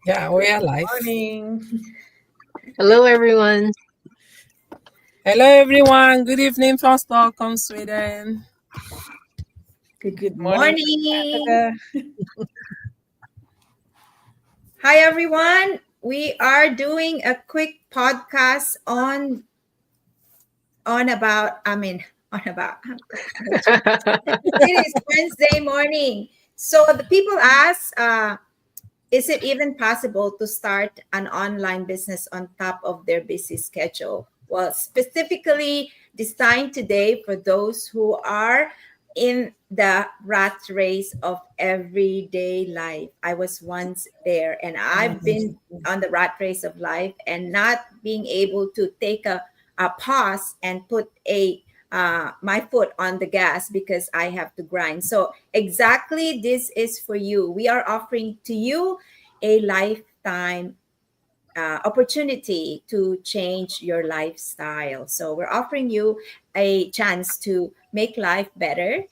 Yeah, we are live. Morning. Hello, everyone. Hello, everyone. Good evening from Stockholm, Sweden. Good morning from Morning. Canada. Hi, everyone. We are doing a quick podcast on about, I mean, on about, it is Wednesday morning. So the people ask, is it even possible to start an online business on top of their busy schedule? Well, specifically designed today for those who are in the rat race of everyday life. I was once there and I've been on the rat race of life and not being able to take a pause and put my foot on the gas because I have to grind. So exactly this is for you. We are offering to you a lifetime opportunity to change your lifestyle. So we're offering you a chance to make life better,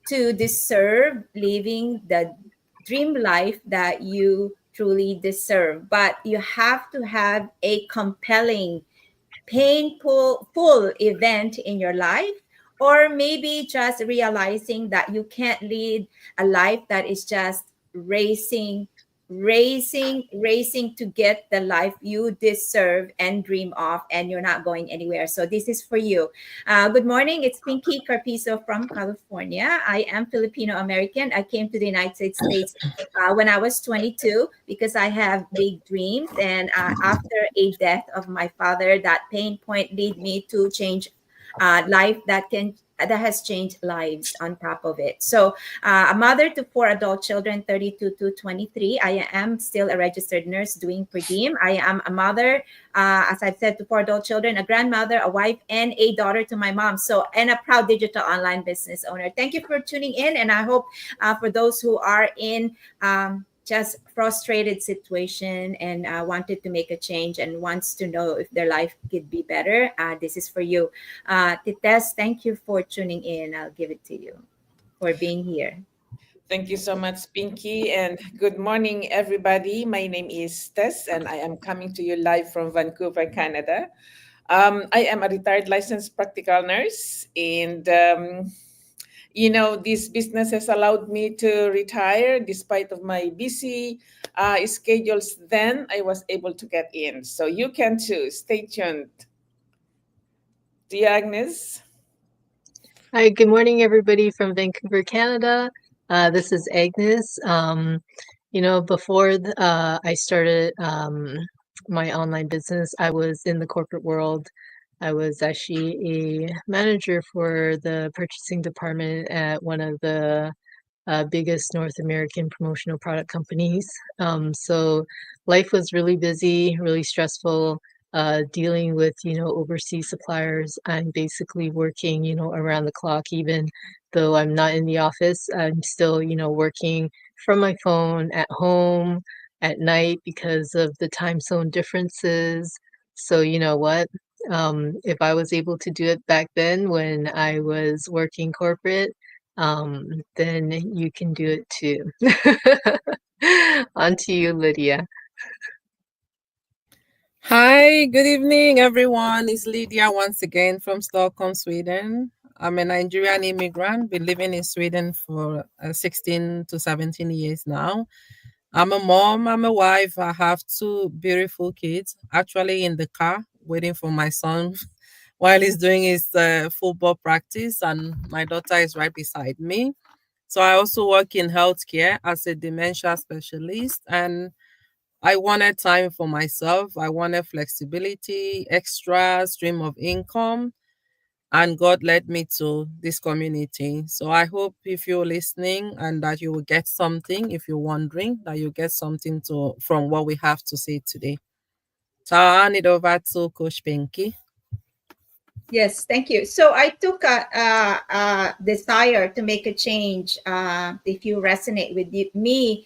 to deserve living the dream life that you truly deserve. But you have to have a compelling painful full event in your life, or maybe just realizing that you can't lead a life that is just racing to get the life you deserve and dream of, and you're not going anywhere. So this is for you. Good morning, it's Pinky Carpizo from California. I am Filipino American. I came to the United States when I was 22 because I have big dreams. And after a death of my father, that pain point lead me to change life that has changed lives on top of it. So a mother to four adult children, 32 to 23. I am still a registered nurse doing per diem. I am a mother, as I've said, to four adult children, a grandmother, a wife, and a daughter to my mom. So, and a proud digital online business owner. Thank you for tuning in. And I hope for those who are in just frustrated situation and wanted to make a change and wants to know if their life could be better, this is for you. Tites, thank you for tuning in. I'll give it to you for being here. Thank you so much, Pinky, and good morning, everybody. My name is Tess, and I am coming to you live from Vancouver, Canada. I am a retired licensed practical nurse, and this business has allowed me to retire despite of my busy schedules. Then I was able to get in, so you can too. Stay tuned. Dear Agnes. Hi, good morning, everybody from Vancouver, Canada. This is Agnes. Before I started my online business, I was in the corporate world. I was actually a manager for the purchasing department at one of the biggest North American promotional product companies. So life was really busy, really stressful, dealing with, overseas suppliers. I'm basically working, around the clock, even though I'm not in the office. I'm still, working from my phone at home at night because of the time zone differences. So, you know what? If I was able to do it back then when I was working corporate, then you can do it too. On to you, Lydia. Hi, good evening, everyone. It's Lydia once again from Stockholm, Sweden. I'm a Nigerian immigrant, been living in Sweden for 16 to 17 years now. I'm a mom, I'm a wife. I have two beautiful kids, actually in the car, waiting for my son while he's doing his football practice, and my daughter is right beside me. So I also work in healthcare as a dementia specialist, and I wanted time for myself. I wanted flexibility, extra stream of income, and God led me to this community. So I hope if you're listening and that you will get something, if you're wondering, that you get something to from what we have to say today. So I'll hand it over to Coach Pinky. Yes, thank you. So I took a desire to make a change. If you resonate with me,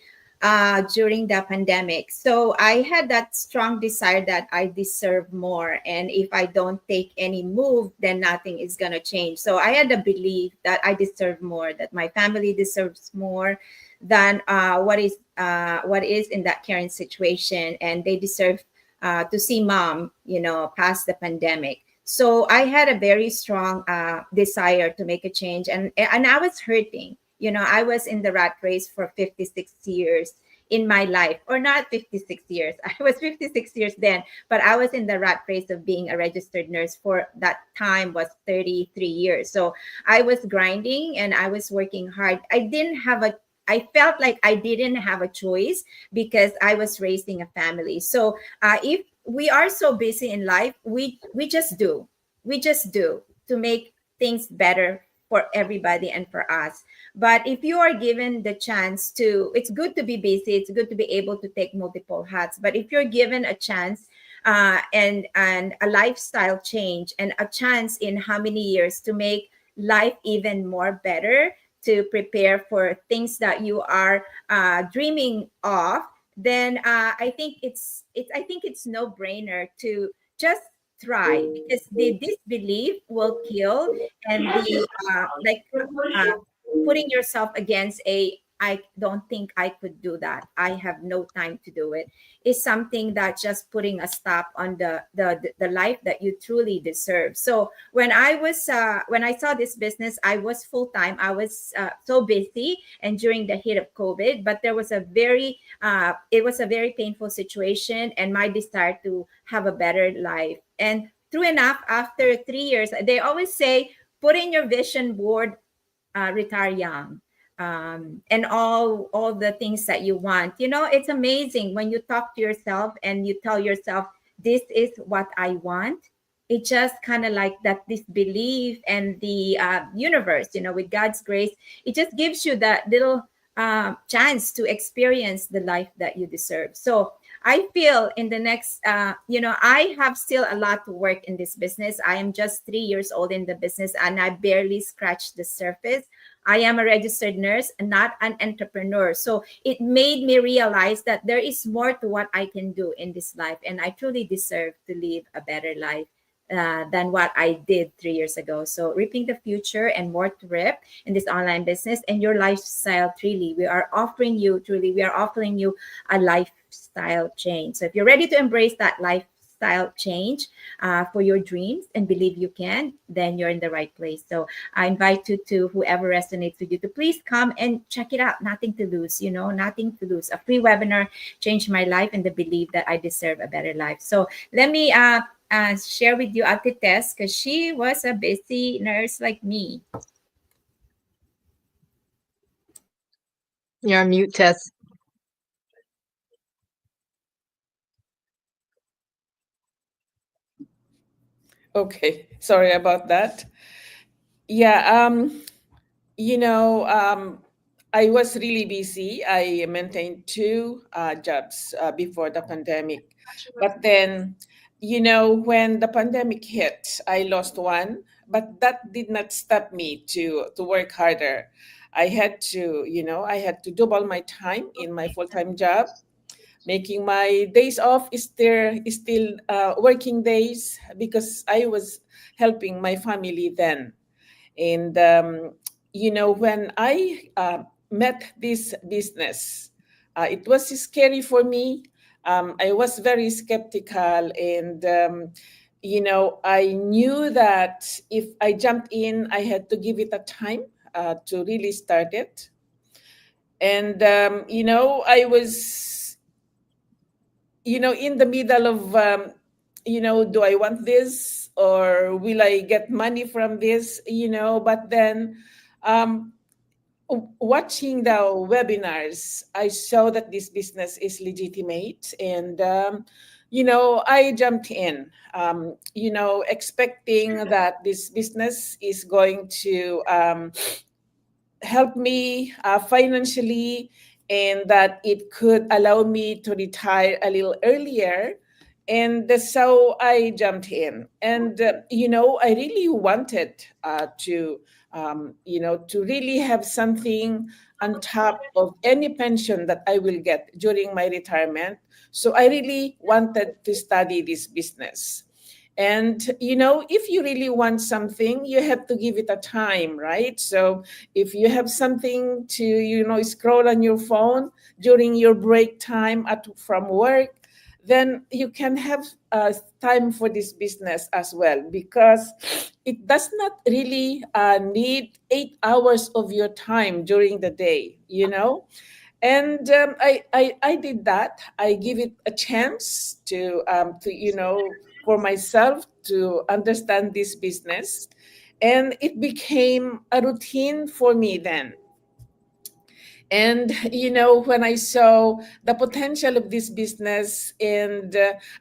during the pandemic, so I had that strong desire that I deserve more, and if I don't take any move, then nothing is gonna change. So I had a belief that I deserve more, that my family deserves more, than what is in that current situation, and they deserve to see mom, past the pandemic. So I had a very strong desire to make a change, and I was hurting. I was in the rat race for 56 years in my life, or not 56 years. I was 56 years then, but I was in the rat race of being a registered nurse for that time was 33 years. So I was grinding and I was working hard. I felt like I didn't have a choice because I was raising a family. So if we are so busy in life, we just do. We just do to make things better for everybody and for us. But if you are given the chance to, it's good to be busy, it's good to be able to take multiple hats. But if you're given a chance and a lifestyle change and a chance in how many years to make life even more better, to prepare for things that you are dreaming of, then I think it's no brainer to just try, because the disbelief will kill, and the uh, putting yourself against a I don't think I could do that, I have no time to do it, is something that just putting a stop on the life that you truly deserve. So when I saw this business, I was full time, I was so busy, and during the heat of COVID, but there was a very it was a very painful situation, and my desire to have a better life. And true enough, after 3 years, they always say, put in your vision board, retire young, and all the things that you want. It's amazing when you talk to yourself and you tell yourself, this is what I want. It just kind of like that, this belief, and the universe, with God's grace, it just gives you that little chance to experience the life that you deserve. So I feel in the next, I have still a lot to work in this business. I am just 3 years old in the business, and I barely scratched the surface. I am a registered nurse and not an entrepreneur. So it made me realize that there is more to what I can do in this life, and I truly deserve to live a better life than what I did 3 years ago. So reaping the future and more to rip in this online business and your lifestyle. Truly, we are offering you a lifestyle change. So if you're ready to embrace that lifestyle change for your dreams and believe you can, then you're in the right place. So I invite you to, whoever resonates with you, to please come and check it out. Nothing to lose, nothing to lose. A free webinar changed my life and the belief that I deserve a better life. So let me share with you Ate Tess, because she was a busy nurse like me. You're on mute, Tess. Okay, sorry about that. Yeah, I was really busy. I maintained two jobs before the pandemic. But then, when the pandemic hit, I lost one, but that did not stop me to work harder. I had to double my time in my full-time job, making my days off is still working days, because I was helping my family then. And when I met this business, it was scary for me. I was very skeptical, and I knew that if I jumped in, I had to give it a time to really start it. And I was in the middle of do I want this, or will I get money from this? But then, um, watching the webinars, I saw that this business is legitimate, and I jumped in, expecting that this business is going to help me financially, and that it could allow me to retire a little earlier. And so I jumped in. And, I really wanted to really have something on top of any pension that I will get during my retirement. So I really wanted to study this business. And if you really want something, you have to give it a time, right? So if you have something to scroll on your phone during your break time from work, then you can have time for this business as well, because it does not really need 8 hours of your time during the day, and I did that. I give it a chance to for myself to understand this business, and it became a routine for me then. And when I saw the potential of this business, and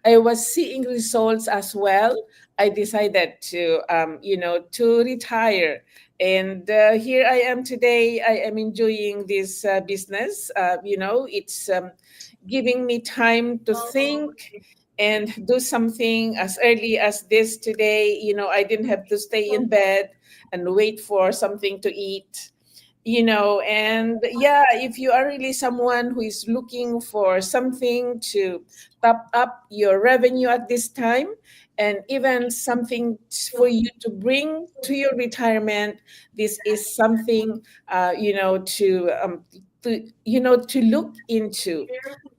I was seeing results as well, I decided to retire. And here I am today. I am enjoying this business. It's giving me time to think and do something as early as this today. I didn't have to stay in bed and wait for something to eat. And yeah, if you are really someone who is looking for something to top up your revenue at this time, and even something for you to bring to your retirement, this is something to look into.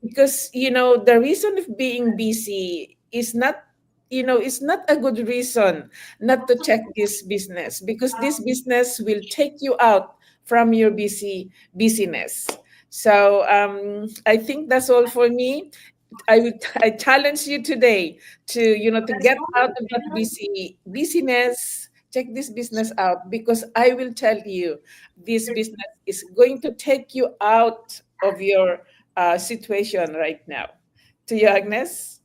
Because the reason of being busy is not a good reason not to check this business, because this business will take you out from your busyness. So I think that's all for me. I challenge you today to get out of that busyness. Check this business out, because I will tell you, this business is going to take you out of your situation right now. To you, Agnes.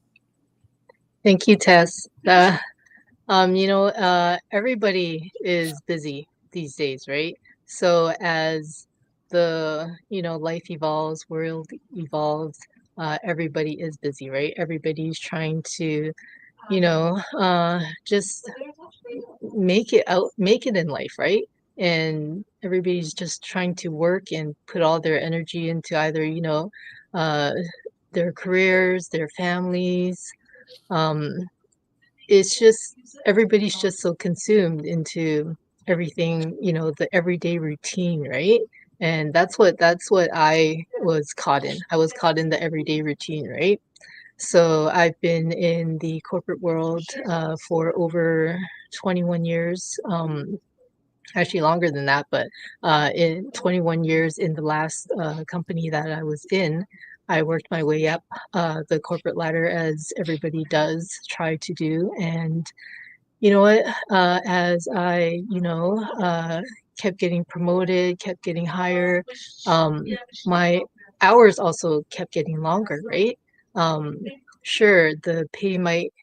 Thank you, Tess. Everybody is busy these days, right? So as the, life evolves, world evolves, everybody is busy, right? Everybody's trying to, just make it in life, right? And everybody's just trying to work and put all their energy into either, uh, their careers, their families. Um, it's just everybody's just so consumed into everything, the everyday routine, right? And that's what I was caught in. I was caught in the everyday routine, right? So I've been in the corporate world for over 21 years. Actually longer than that, but in 21 years in the last company that I was in, I worked my way up the corporate ladder as everybody does try to do. And you know what? As I, kept getting promoted, kept getting higher, my hours also kept getting longer, right? Um, sure, the pay might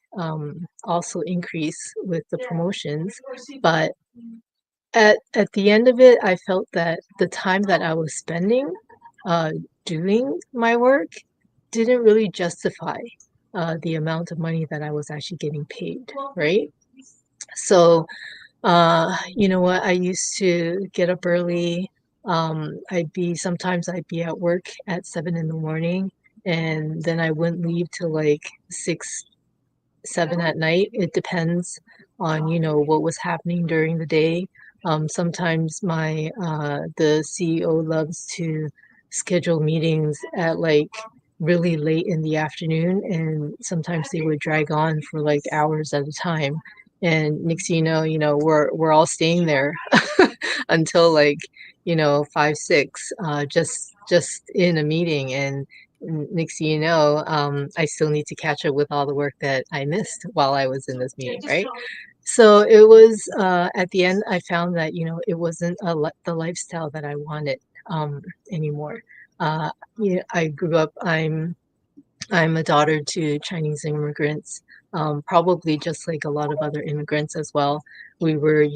also increase with the promotions, but at the end of it, I felt that the time that I was spending uh, doing my work didn't really justify the amount of money that I was actually getting paid, right? So, you know what? I used to get up early. Sometimes I'd be at work at 7 in the morning, and then I wouldn't leave till like 6, 7 at night. It depends on, what was happening during the day. Sometimes the CEO loves to schedule meetings at like really late in the afternoon, and sometimes they would drag on for like hours at a time. And next thing we're all staying there until like, 5, 6, just in a meeting. And next thing I still need to catch up with all the work that I missed while I was in this meeting, right? So it was at the end, I found that, it wasn't the lifestyle that I wanted anymore. I grew up, I'm a daughter to Chinese immigrants, probably just like a lot of other immigrants as well. We were,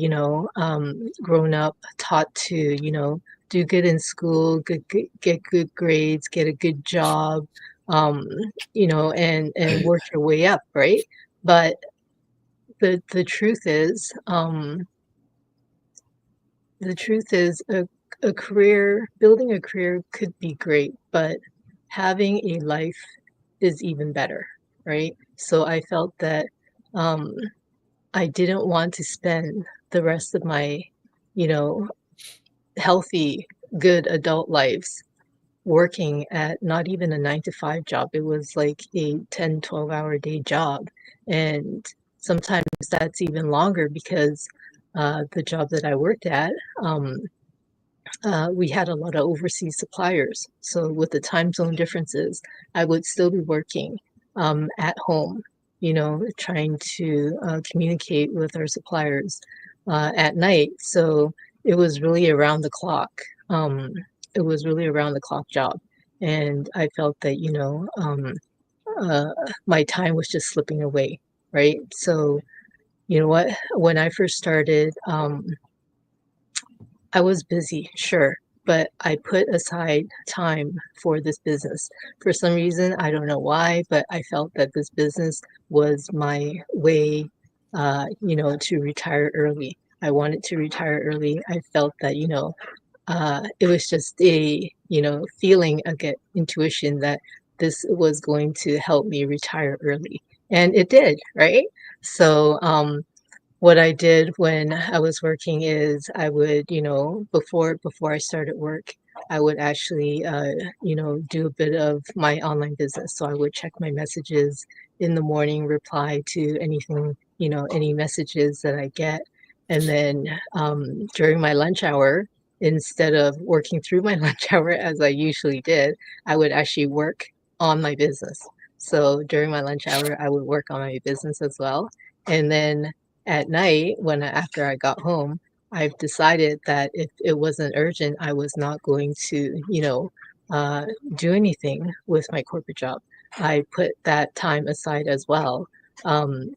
grown up, taught to, do good in school, get good grades, get a good job, um, and work your way up, right? But the truth is, building a career could be great, but having a life is even better, right? So I felt that um, I didn't want to spend the rest of my, you know, healthy, good adult lives working at not even a 9 to 5 job. It was like a 10, 12 hour day job. And sometimes that's even longer because the job that I worked at, um, we had a lot of overseas suppliers. So with the time zone differences, I would still be working at home, trying to communicate with our suppliers at night. So it was really around the clock. Um, it was really around the clock job. And I felt that, uh, my time was just slipping away, right? So, you know what? When I first started, I was busy, sure, but I put aside time for this business. For some reason, I don't know why, but I felt that this business was my way, to retire early. I wanted to retire early. I felt that, it was just a, feeling, a gut intuition that this was going to help me retire early. And it did, right? So, what I did when I was working is I would, before I started work, I would actually, do a bit of my online business. So I would check my messages in the morning, reply to anything, any messages that I get. And then during my lunch hour, instead of working through my lunch hour as I usually did, I would actually work on my business. So during my lunch hour, I would work on my business as well. And then at night, after I got home, I've decided that if it wasn't urgent, I was not going to, uh, do anything with my corporate job. I put that time aside as well, um,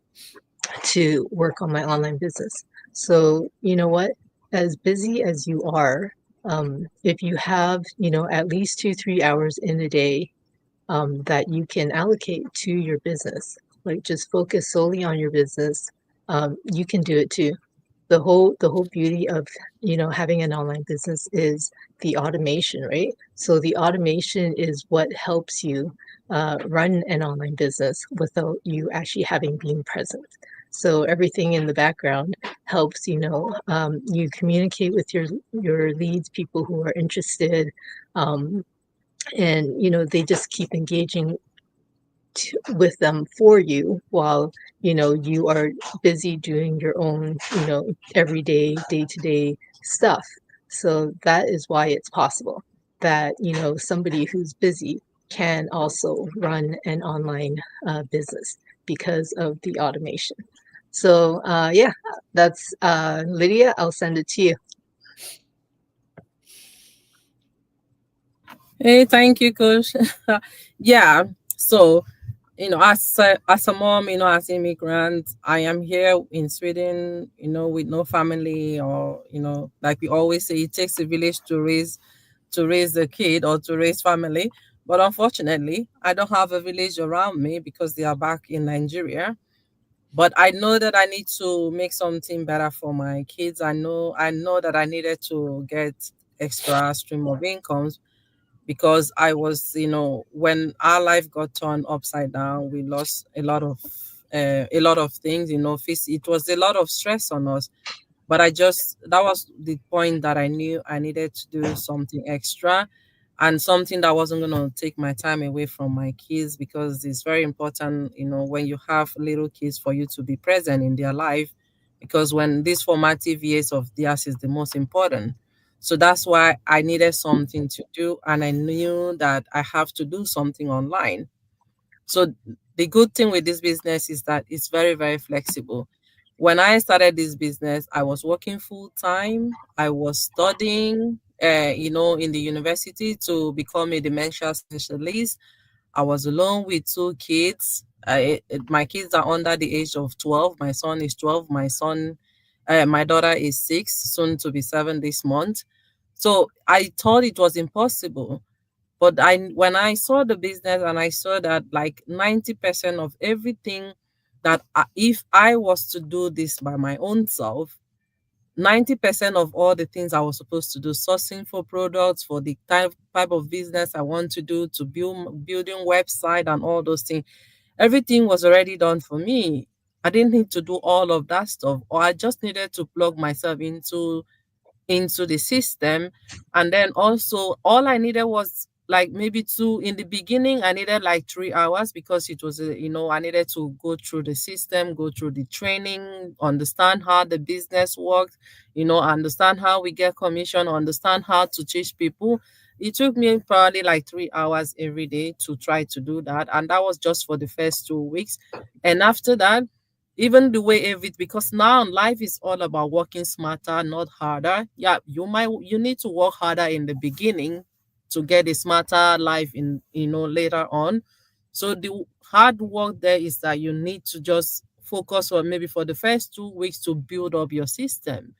to work on my online business. So, you know what? As busy as you are, if you have, at least 2, 3 hours in a day that you can allocate to your business. Like just focus solely on your business. You can do it too. The whole beauty of having an online business is the automation, right? So the automation is what helps you run an online business without you actually having been present. So everything in the background helps you communicate with your leads, people who are interested, um, and they just keep engaging with them for you while you are busy doing your own everyday day-to-day stuff. So that is why it's possible that somebody who's busy can also run an online business because of the automation. So yeah, that's Lydia, I'll send it to you. Hey, thank you, Coach. Yeah. So, as a mom, as immigrant, I am here in Sweden, with no family, or like we always say, it takes a village to raise a kid or to raise family. But unfortunately, I don't have a village around me because they are back in Nigeria. But I know that I need to make something better for my kids. I know that I needed to get extra stream of incomes because I was, when our life got turned upside down, we lost a lot of things. It was a lot of stress on us. But that was the point that I knew I needed to do something extra and something that wasn't going to take my time away from my kids, because it's very important, when you have little kids, for you to be present in their life, because when these formative years of theirs is the most important. So that's why I needed something to do, and I knew that I have to do something online. So the good thing with this business is that it's very, very flexible. When I started this business, I was working full time. I was studying, in the university to become a dementia specialist. I was alone with 2 kids. My kids are under the age of 12. My son is 12. My daughter is 6, soon to be 7 this month. So I thought it was impossible, but when I saw the business and I saw that like 90% of everything that if I was to do this by my own self, 90% of all the things I was supposed to do, sourcing for products, for the type of business I want to do, to building website and all those things, everything was already done for me. I didn't need to do all of that stuff, or I just needed to plug myself into the system. And then also all I needed was like maybe two. In the beginning I needed like 3 hours because it was I needed to go through the system, go through the training, understand how the business works, understand how we get commission, understand how to teach people. It took me probably like 3 hours every day to try to do that, and that was just for the first 2 weeks. And after that, even the way every because now life is all about working smarter, not harder. Yeah, you need to work harder in the beginning to get a smarter life in later on. So the hard work there is that you need to just focus on maybe for the first 2 weeks to build up your system.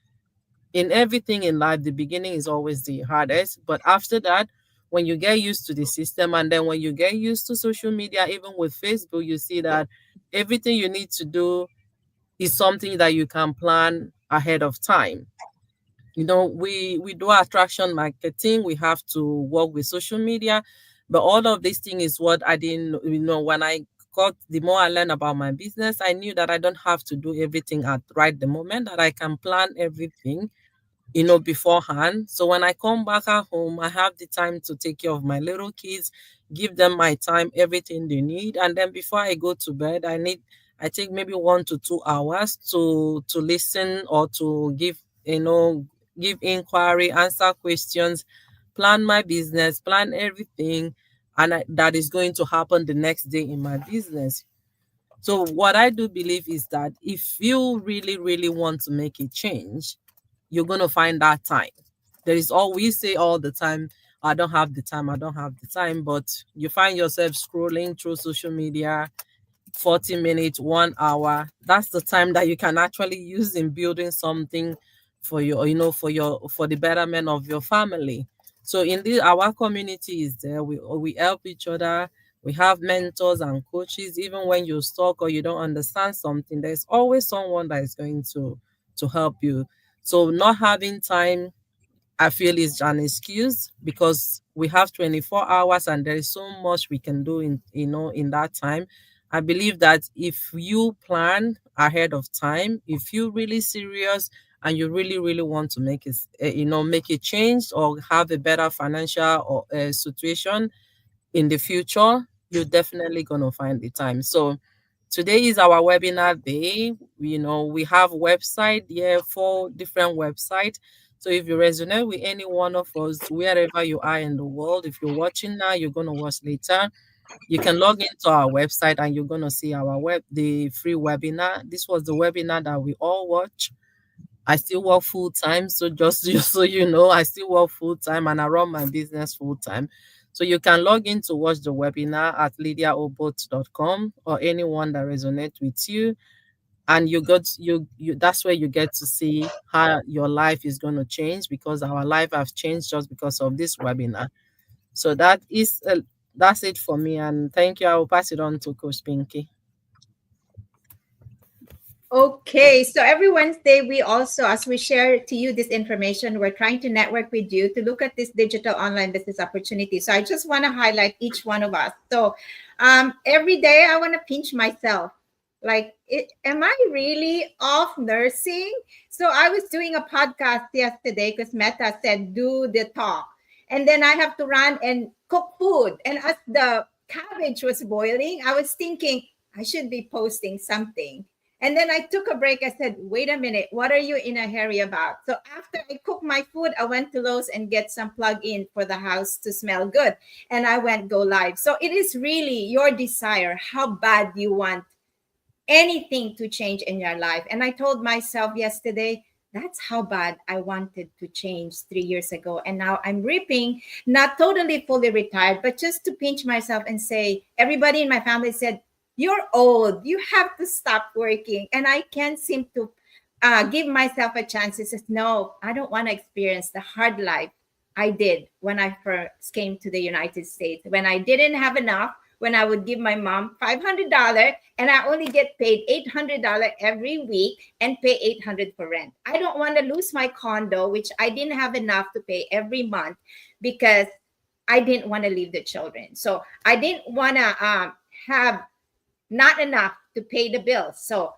In everything in life, the beginning is always the hardest, but after that, when you get used to the system, and then when you get used to social media, even with Facebook, you see that everything you need to do is something that you can plan ahead of time. We do attraction marketing, we have to work with social media, but all of this thing is what I didn't when I got the more I learned about my business, I knew that I don't have to do everything at right the moment, that I can plan everything beforehand. So when I come back at home, I have the time to take care of my little kids, give them my time, everything they need. And then before I go to bed, I take maybe 1 to 2 hours to listen or to give inquiry, answer questions, plan my business, plan everything, and that is going to happen the next day in my business. So what I do believe is that if you really, really want to make a change, you're going to find that time. There is all we say all the time, I don't have the time, I don't have the time, but you find yourself scrolling through social media 40 minutes, 1 hour. That's the time that you can actually use in building something for for the betterment of your family. So in this, our community is there. We help each other. We have mentors and coaches. Even when you're stuck or you don't understand something, there's always someone that is going to help you. So not having time, I feel, is an excuse because we have 24 hours and there is so much we can do in that time. I believe that if you plan ahead of time, if you're really serious and you really, really want to make a change or have a better financial or situation in the future, you're definitely going to find the time. So today is our webinar day. We have website here, 4 different websites. So if you resonate with any one of us, wherever you are in the world, if you're watching now, you're going to watch later, you can log into our website and you're going to see the free webinar. This was the webinar that we all watch. I still work full time. So just so you know, I still work full time and I run my business full time. So you can log in to watch the webinar at lydiaobot.com or anyone that resonates with you. And you that's where you get to see how your life is going to change, because our life has changed just because of this webinar. So that's it for me. And thank you. I will pass it on to Coach Pinky. Okay, so every Wednesday, we also, as we share to you this information, we're trying to network with you to look at this digital online business opportunity. So I just want to highlight each one of us. So every day I want to pinch myself. Like, am I really off nursing? So I was doing a podcast yesterday because Meta said, do the talk. And then I have to run and cook food. And as the cabbage was boiling, I was thinking, I should be posting something. And then I took a break. I said, wait a minute, what are you in a hurry about? So after I cooked my food, I went to Lowe's and get some plug-in for the house to smell good. And I went go live. So it is really your desire, how bad you want anything to change in your life. And I told myself yesterday, that's how bad I wanted to change 3 years ago. And now I'm reaping, not totally fully retired, but just to pinch myself and say, everybody in my family said, you're old, you have to stop working. And I can't seem to give myself a chance. It says, no, I don't want to experience the hard life I did when I first came to the United States, when I didn't have enough, when I would give my mom $500 and I only get paid $800 every week and pay $800 for rent. I don't want to lose my condo, which I didn't have enough to pay every month because I didn't want to leave the children. So I didn't want to have not enough to pay the bills. So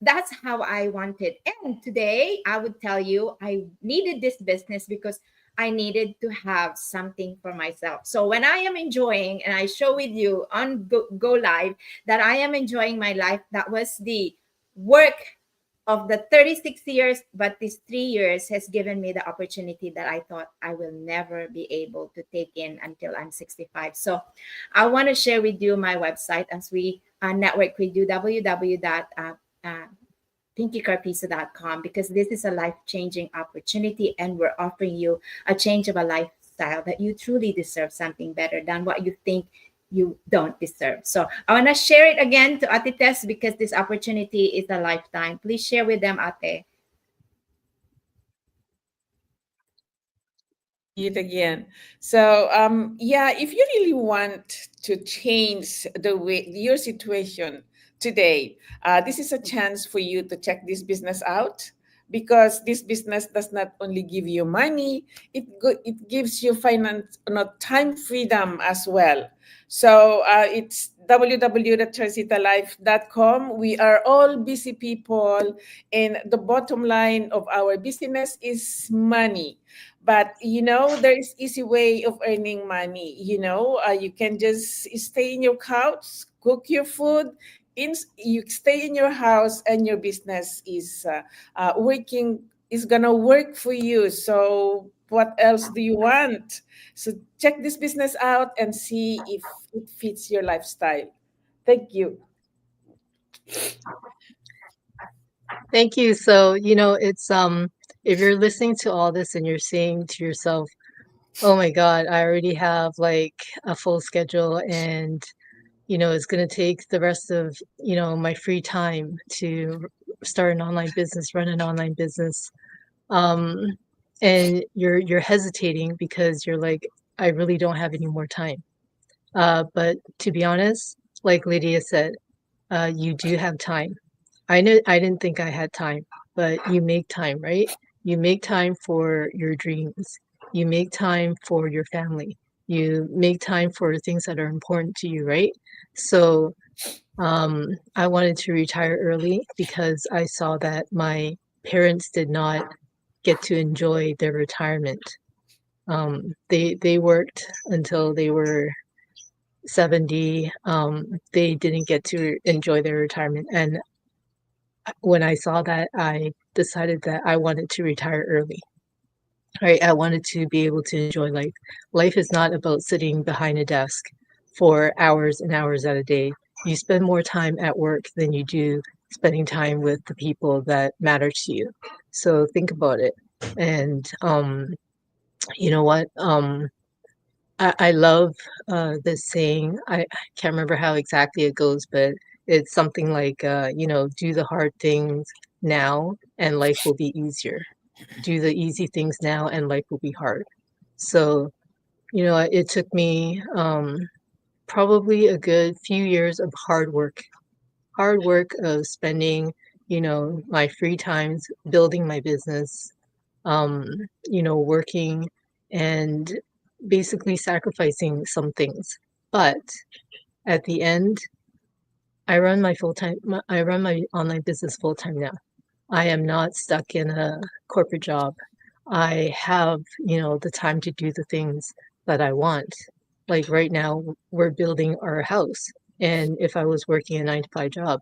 that's how I wanted. And today I would tell you I needed this business because I needed to have something for myself. So when I am enjoying, and I show with you on Go Live that I am enjoying my life, that was the work of the 36 years, but these 3 years has given me the opportunity that I thought I will never be able to take in until I'm 65. So I want to share with you my website as we network with you, www.pinkycarpisa.com, because this is a life-changing opportunity, and we're offering you a change of a lifestyle that you truly deserve something better than what you think you don't deserve. So I want to share it again to Ate Tess, because this opportunity is a lifetime. Please share with them, Ate. It again. So yeah, if you really want to change the way your situation today, this is a chance for you to check this business out, because this business does not only give you money, it gives you finance, not time freedom as well. So it's www.teresitalife.com. We are all busy people, and the bottom line of our business is money. But there is easy way of earning money. You can just stay in your couch, cook your food, you stay in your house, and your business is gonna work for you. So what else do you want? So check this business out and see if it fits your lifestyle. Thank you. Thank you. So, it's if you're listening to all this and you're saying to yourself, "Oh my God, I already have like a full schedule and it's going to take the rest of, my free time to start an online business, run an online business." Um and you're hesitating because you're like, "I really don't have any more time." But to be honest, like Lydia said, you do have time. I didn't think I had time, but you make time, right? You make time for your dreams. You make time for your family. You make time for things that are important to you, right? So, I wanted to retire early because I saw that my parents did not get to enjoy their retirement. They worked until they were 70. They didn't get to enjoy their retirement, and when I saw that, I decided that I wanted to retire early. Right? I wanted to be able to enjoy life. Life is not about sitting behind a desk for hours and hours at a day. You spend more time at work than you do spending time with the people that matter to you. So think about it. And you know what? I love this saying. I can't remember how exactly it goes, but it's something like, do the hard things now and life will be easier. Do the easy things now and life will be hard. So, it took me probably a good few years of hard work of spending, my free times building my business, um, working and basically sacrificing some things. But at the end, I run my online business full time now. I am not stuck in a corporate job. I have, the time to do the things that I want. Like right now, we're building our house. And if I was working a 9 to 5 job,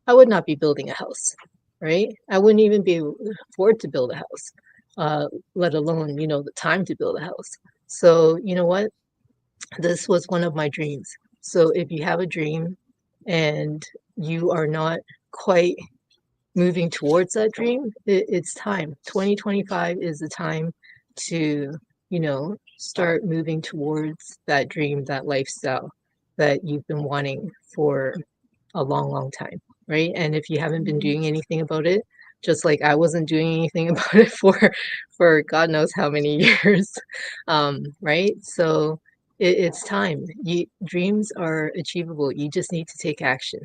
I would not be building a house, right? I wouldn't even be able to afford to build a house, let alone, the time to build a house. So, you know what? This was one of my dreams. So if you have a dream and you are not quite moving towards that dream, it's time. 2025 is the time to, start moving towards that dream, that lifestyle that you've been wanting for a long, long time, right? And if you haven't been doing anything about it, just like I wasn't doing anything about it for God knows how many years, right? So it's time. Dreams are achievable. You just need to take action,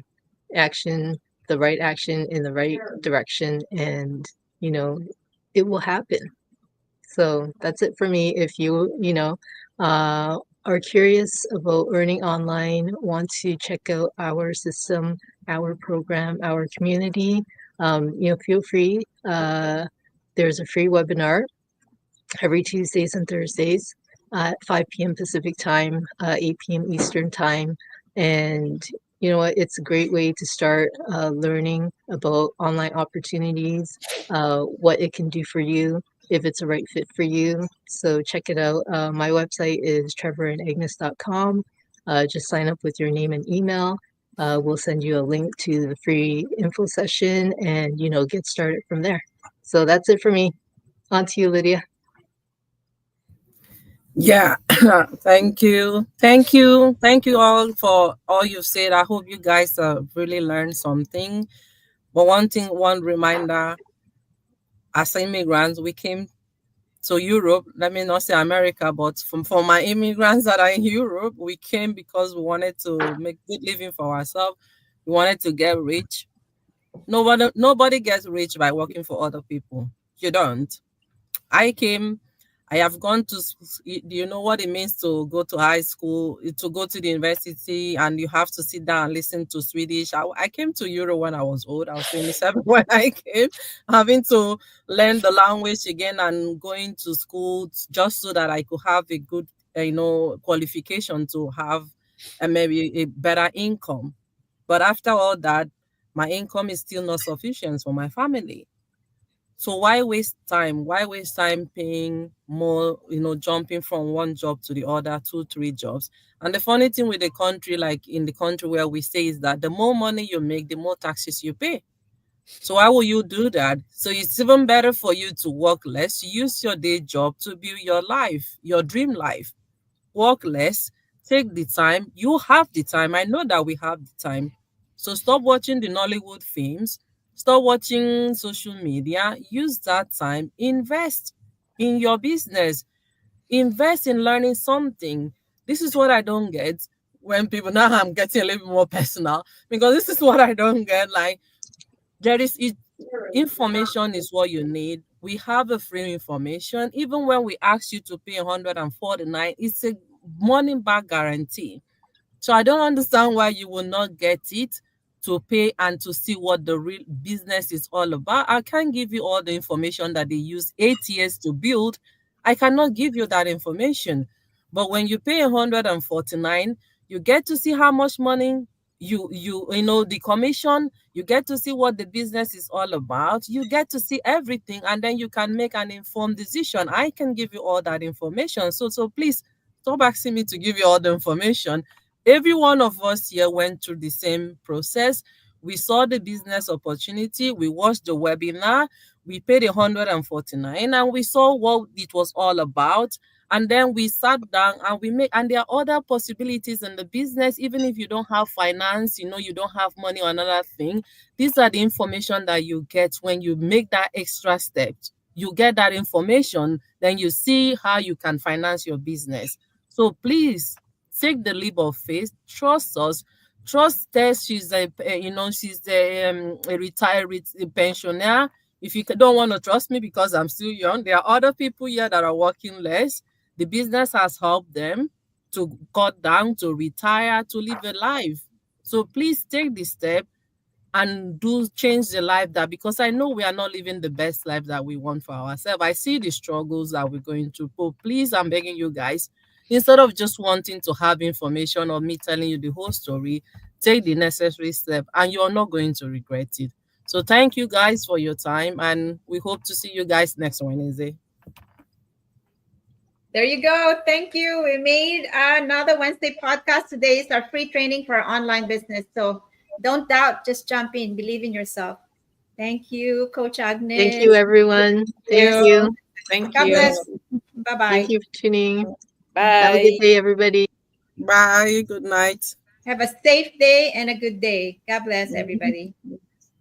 the right action in the right direction, and you know it will happen. So that's it for me. If are curious about earning online, want to check out our system, our program, our community, feel free. There's a free webinar every Tuesdays and Thursdays at 5 p.m. Pacific time, 8 p.m. Eastern time. And you know what? It's a great way to start learning about online opportunities, what it can do for you, if it's a right fit for you. So check it out. My website is trevorandagnes.com. Just sign up with your name and email. We'll send you a link to the free info session and, get started from there. So that's it for me. On to you, Lydia. Yeah, thank you. Thank you all for all you've said. I hope you guys really learned something. But one reminder, as immigrants, we came to Europe. Let me not say America, but for my immigrants that are in Europe, we came because we wanted to make good living for ourselves. We wanted to get rich. Nobody gets rich by working for other people. You don't. I came, I have gone to, do you know what it means to go to high school, to go to the university, and you have to sit down and listen to Swedish? I came to Europe when I was old. I was 27 when I came, having to learn the language again and going to school just so that I could have a good, qualification to have maybe a better income. But after all that, my income is still not sufficient for my family. So why waste time? Why waste time paying more, jumping from one job to the other, two, three jobs? And the funny thing with the country, like in the country where we stay, is that the more money you make, the more taxes you pay. So why will you do that? So it's even better for you to work less, use your day job to build your life, your dream life. Work less, take the time. You have the time. I know that we have the time. So stop watching the Nollywood films, stop watching social media. Use that time, invest in your business, invest in learning something. This is what I don't get when people, now I'm getting a little more personal, because this is what I don't get. Like, there is it, information is what you need. We have a free information. Even when we ask you to pay 149, it's a money back guarantee. So I don't understand why you will not get it to pay and to see what the real business is all about. I can't give you all the information that they use 8 years to build. I cannot give you that information. But when you pay 149, you get to see how much money the commission, you get to see what the business is all about. You get to see everything, and then you can make an informed decision. I can give you all that information. So please stop asking me to give you all the information. Every one of us here went through the same process. We saw the business opportunity, we watched the webinar, we paid 149, and we saw what it was all about. And then we sat down and we made, and there are other possibilities in the business. Even if you don't have finance, you don't have money or another thing, these are the information that you get when you make that extra step. You get that information, then you see how you can finance your business. So please take the leap of faith, trust us, trust Tess. She's a retired pensioner. If you don't want to trust me because I'm still young, there are other people here that are working less. The business has helped them to cut down, to retire, to live a life. So please take the step and do change the life, that because I know we are not living the best life that we want for ourselves. I see the struggles that we're going through. But please, I'm begging you guys, instead of just wanting to have information or me telling you the whole story, take the necessary step and you're not going to regret it. So thank you guys for your time, and we hope to see you guys next Wednesday. There you go. Thank you. We made another Wednesday podcast. Today is our free training for our online business. So don't doubt, just jump in, believe in yourself. Thank you, Coach Thank you, Agnes. everyone. Thank you. you. Thank God you. bless. Bye-bye. Thank you for tuning. Have a Bye. good day, everybody. Bye. Good night. Have a safe day and a good day. God bless everybody.